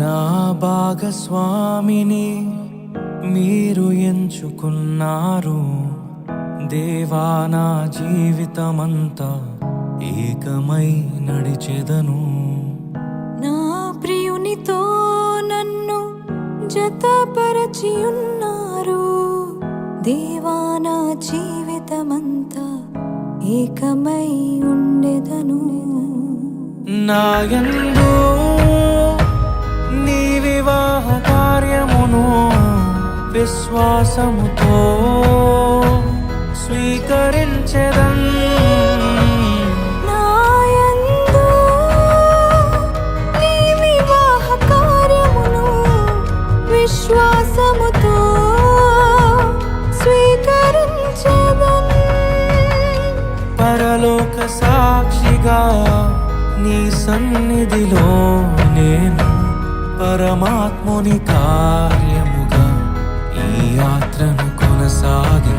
నా భాగస్వామిని మీరు ఎంచుకున్నారు దేవా, నా జీవితమంతా ఏకమై నడిచెదను. నా ప్రియునితో నన్ను జతపరచి ఉన్నారు దేవా, నా జీవితమంతా ఏకమై ఉండెదను. నాయందు నీ వివాహ కార్యమును విశ్వాసముతో స్వీకరించెదన్. నాయందు నీ వివాహ కార్యమును విశ్వాసముతో స్వీకరించెదన్. పరలోక సాక్షిగా నీ సన్నిధిలో నేను పరమాత్ముని కార్యముగా ఈ యాత్రను కొనసాగి